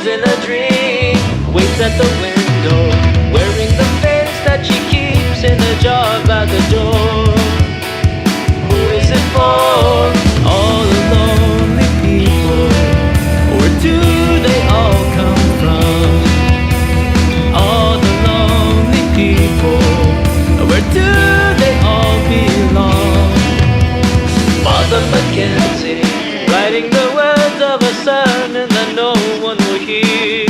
She's in a dream, waits at the window, wearing the face that she keeps in a jar by the door. Who is it for? All the lonely people. Where do they all come from? All the lonely people. Where do they all belong? Mother Mackenzie, writing the words of a sermon that no one will hear.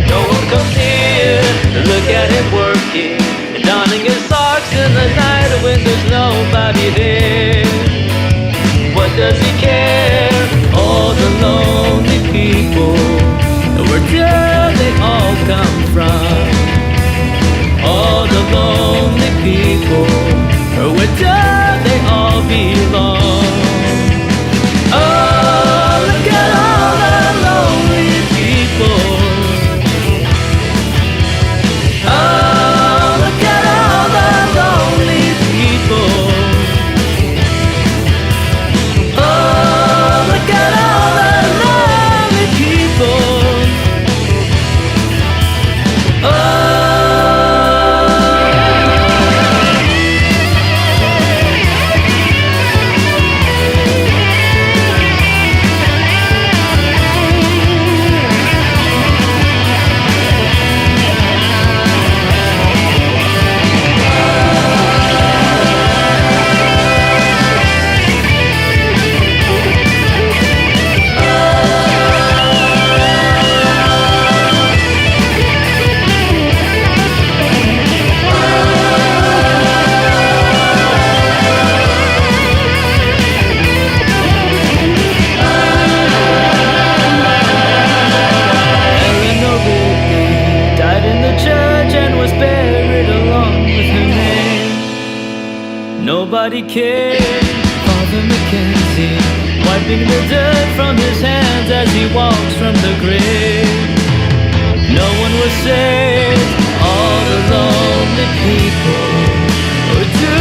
No one comes here to look at him working, donning his socks in the night when there's nobody there. What does he care? All the lonely people, where do they all come from? All the lonely people, where do they all belong? Oh, look at all the lonely people. Oh, look at all the lonely people. Oh, look at all the lonely people. Eleanor Rigby died in the church and was buried along with her name. Nobody cared. Father Mackenzie wiping the dirt from his hands as he walks from the grave. No one was saved. All the lonely people. Where do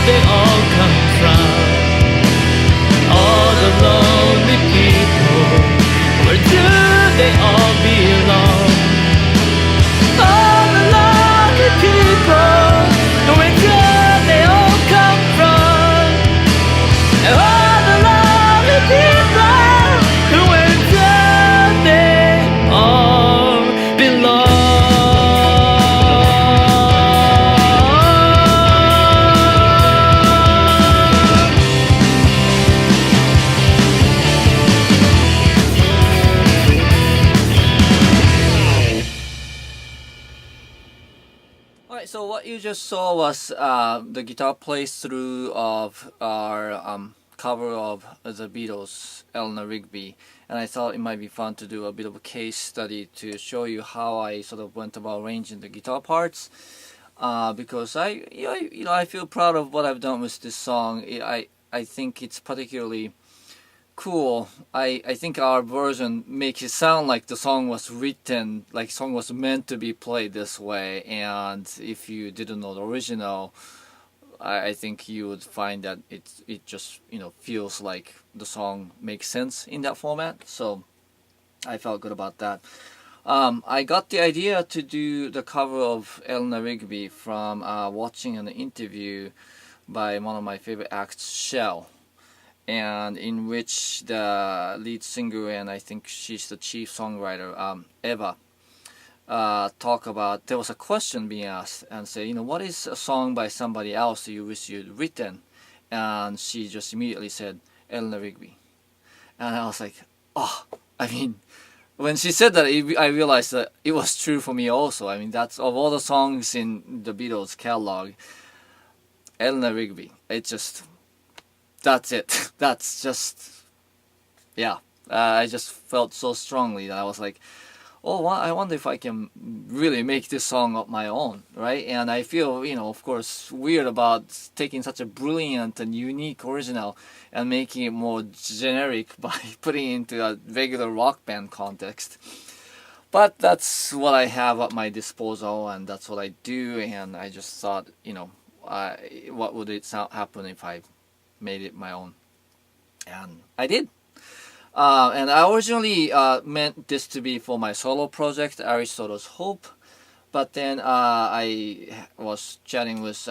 they all come from? All the lonely people. Where do they all belong? All the lonely people. Where do they all come from? All the lonely people. Where do they all belong? Alright, so what you just saw was the guitar playthrough of our cover of the Beatles, Eleanor Rigby, and I thought it might be fun to do a bit of a case study to show you how I sort of went about arranging the guitar parts, because I feel proud of what I've done with this song. I think it's particularly cool. I think our version makes it sound like the song was written, like song was meant to be played this way, and if you didn't know the original, I think you would find that it just feels like the song makes sense in that format. So I felt good about that. I got the idea to do the cover of Eleanor Rigby from watching an interview by one of my favorite acts, Shell, and in which the lead singer, and I think she's the chief songwriter, Eva, talk about, there was a question being asked and say, what is a song by somebody else you wish you'd written? And she just immediately said, Eleanor Rigby. And I was like, oh, I mean, when she said that, I realized that it was true for me also. I mean, that's, of all the songs in the Beatles catalog, Eleanor Rigby, that's it. That's just, yeah. I just felt so strongly that I was like, oh, I wonder if I can really make this song of my own, right? And I feel, of course, weird about taking such a brilliant and unique original and making it more generic by putting it into a regular rock band context. But that's what I have at my disposal, and that's what I do, and I just thought, what would it happen if I made it my own? And I did. And I originally meant this to be for my solo project, Aristotle's Hope. But then I was chatting with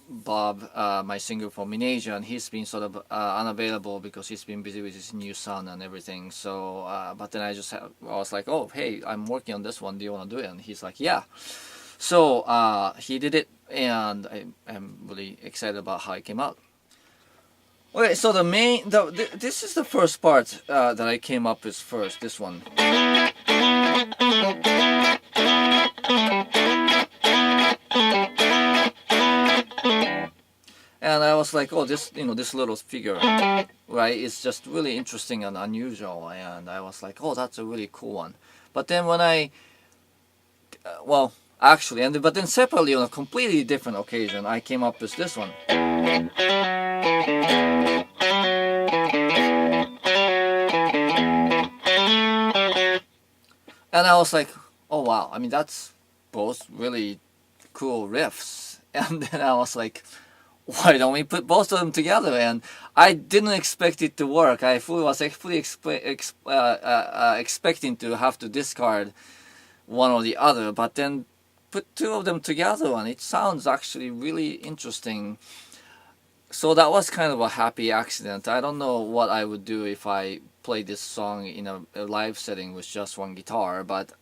Bob, my singer from Minnasia, and he's been sort of unavailable because he's been busy with his new son and everything. So, but then I was like, oh, hey, I'm working on this one. Do you want to do it? And he's like, yeah. So he did it, and I'm really excited about how it came out. Okay, so this is the first part that I came up with first. This one. And I was like, oh, this little figure, right, is just really interesting and unusual. And I was like, oh, that's a really cool one. But then when but then separately on a completely different occasion, I came up with this one. And I was like, oh wow, I mean, that's both really cool riffs. And then I was like, why don't we put both of them together? And I didn't expect it to work. I was fully expecting to have to discard one or the other, but then put two of them together and it sounds actually really interesting. So that was kind of a happy accident. I don't know what I would do if I played this song in a live setting with just one guitar, but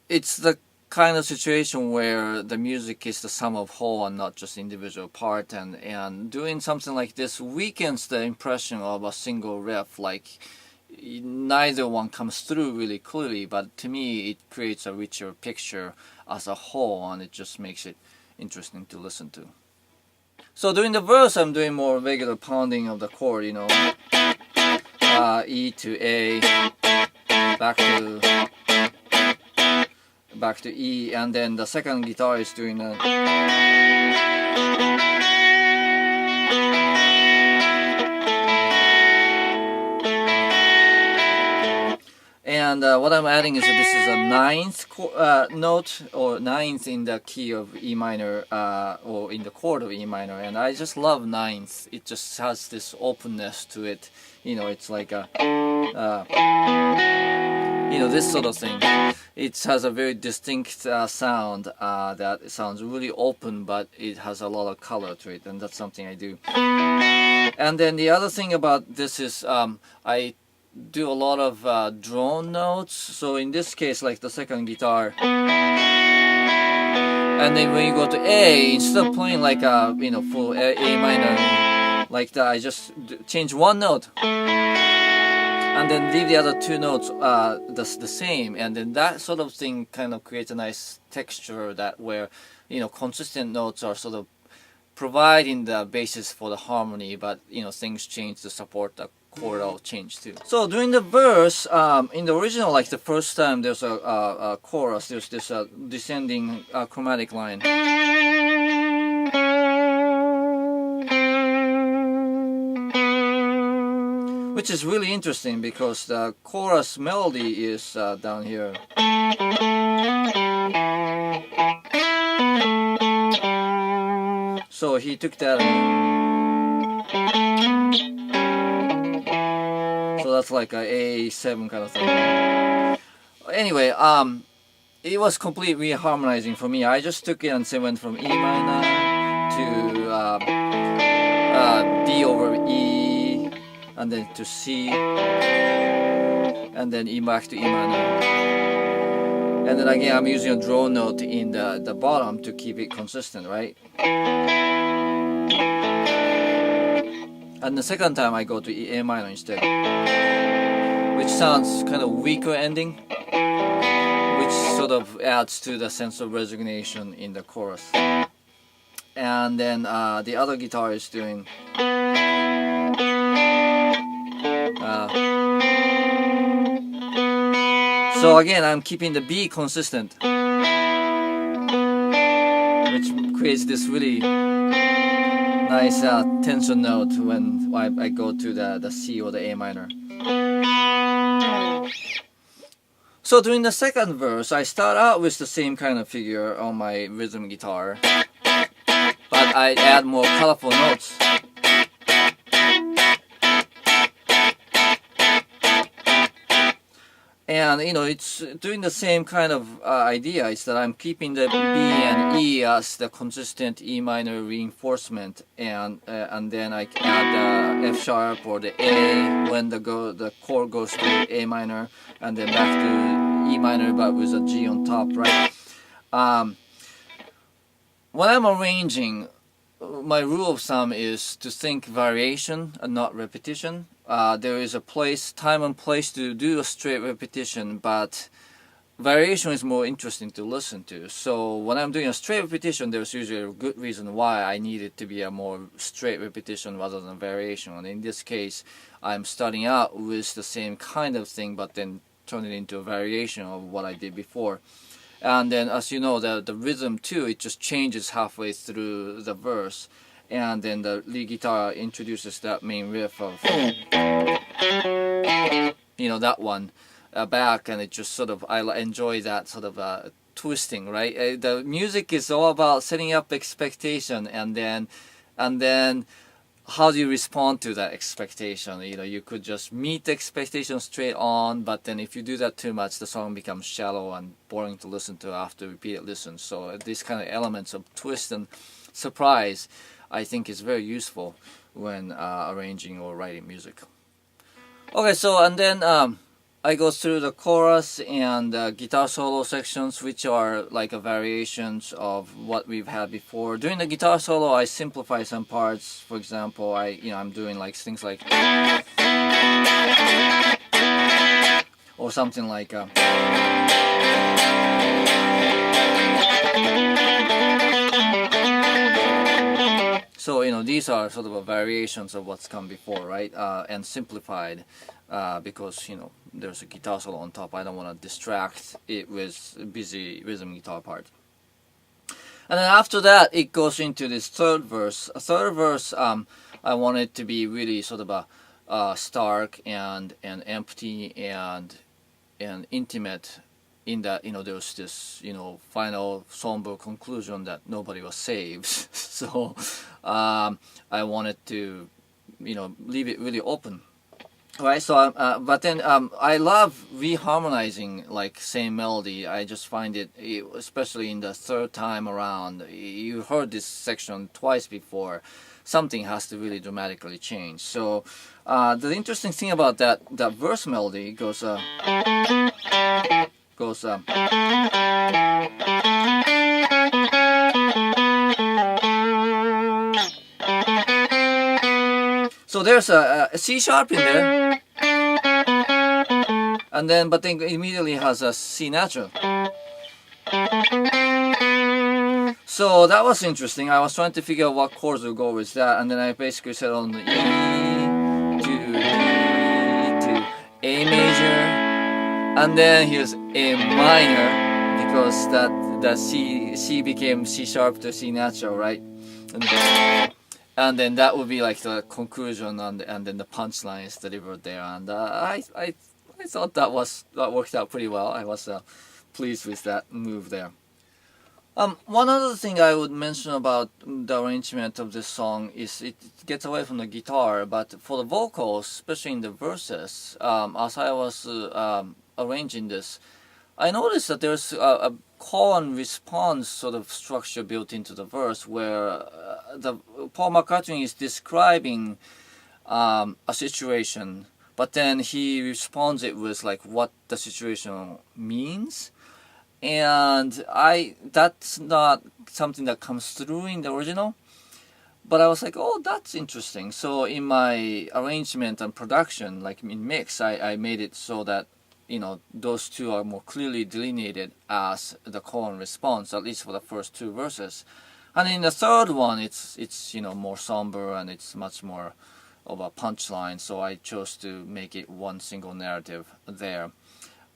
it's the kind of situation where the music is the sum of whole and not just individual part, and doing something like this weakens the impression of a single riff, like neither one comes through really clearly, but to me it creates a richer picture as a whole, and it just makes it interesting to listen to. So during the verse I'm doing more regular pounding of the chord, E to A, back to E, and then the second guitar is doing a and what I'm adding is that this is a ninth note, or ninth in the key of E minor, or in the chord of E minor, and I just love ninth. It just has this openness to it, it's like a this sort of thing. It has a very distinct sound that sounds really open, but it has a lot of color to it, and that's something I do. And then the other thing about this is I do a lot of drone notes. So in this case, like the second guitar, and then when you go to A, instead of playing like a full A minor like that, I just change one note and then leave the other two notes the same, and then that sort of thing kind of creates a nice texture that where consistent notes are sort of providing the basis for the harmony, but things change to support the chordal change too. So during the verse, in the original, like the first time there's a chorus, there's this descending chromatic line, which is really interesting because the chorus melody is down here. So he took that, so that's like a A7 kind of thing. Anyway, it was complete reharmonizing for me. I just took it and went from E minor to D over E, and then to C, and then E back to E minor. And then again, I'm using a drone note in the bottom to keep it consistent, right? And the second time I go to A minor instead, which sounds kind of weaker ending, which sort of adds to the sense of resignation in the chorus. And then the other guitar is doing so again, I'm keeping the B consistent, which creates this really nice tension note when I go to the C or the A minor. So during the second verse, I start out with the same kind of figure on my rhythm guitar, but I add more colorful notes. And it's doing the same kind of idea. Is that I'm keeping the B and E as the consistent E minor reinforcement, and then I add the F sharp or the A when the chord goes to A minor, and then back to E minor but with a G on top, right? When I'm arranging, my rule of thumb is to think variation and not repetition. There is a time and place to do a straight repetition, but variation is more interesting to listen to. So when I'm doing a straight repetition, there's usually a good reason why I need it to be a more straight repetition rather than variation. And in this case, I'm starting out with the same kind of thing, but then turn it into a variation of what I did before. And then, as you know, the rhythm too, it just changes halfway through the verse. And then the lead guitar introduces that main riff of, that one back, and it just sort of, I enjoy that sort of twisting, right? The music is all about setting up expectation, and then how do you respond to that expectation? You could just meet the expectation straight on, but then if you do that too much, the song becomes shallow and boring to listen to after repeated listens. So these kind of elements of twist and surprise, I think, is very useful when arranging or writing music. Okay, so and then I go through the chorus and guitar solo sections, which are like variations of what we've had before. During the guitar solo, I simplify some parts. For example, I'm doing like things like, or something like. So these are sort of variations of what's come before, right? And simplified because there's a guitar solo on top. I don't want to distract it with busy rhythm guitar part. And then after that, it goes into this third verse. A third verse, I want it to be really sort of stark and empty and intimate. In that there was this final somber conclusion that nobody was saved. So I wanted to leave it really open. Right, so but then I love reharmonizing like same melody. I just find it, especially in the third time around, you heard this section twice before, something has to really dramatically change. So the interesting thing about that verse melody goes so there's a C sharp in there, and then but then immediately has a C natural. So that was interesting. I was trying to figure out what chords would go with that, and then I basically set on the E to D to A major. And then here's A minor, because that C became C sharp to C natural, right? And then that would be like the conclusion, and then the punchline is delivered there. And I thought that worked out pretty well. I was pleased with that move there. One other thing I would mention about the arrangement of this song is it gets away from the guitar, but for the vocals, especially in the verses, as I was arranging this, I noticed that there's a call and response sort of structure built into the verse, where Paul McCartney is describing a situation, but then he responds it with like what the situation means. And that's not something that comes through in the original, but I was like, oh, that's interesting. So in my arrangement and production, like in mix, I made it so that those two are more clearly delineated as the call and response, at least for the first two verses. And in the third one, it's more somber, and it's much more of a punchline, so I chose to make it one single narrative there.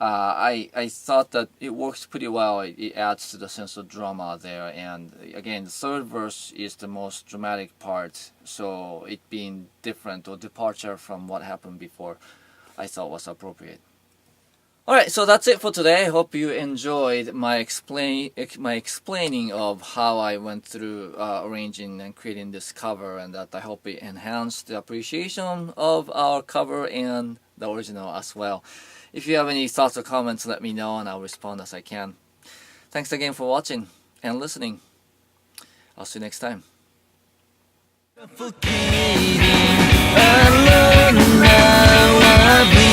I thought that it works pretty well. It adds to the sense of drama there, and again, the third verse is the most dramatic part, so it being different or departure from what happened before, I thought was appropriate. Alright, so that's it for today. I hope you enjoyed my explaining of how I went through arranging and creating this cover, and that I hope it enhanced the appreciation of our cover and the original as well. If you have any thoughts or comments, let me know and I'll respond as I can. Thanks again for watching and listening. I'll see you next time. Alone now,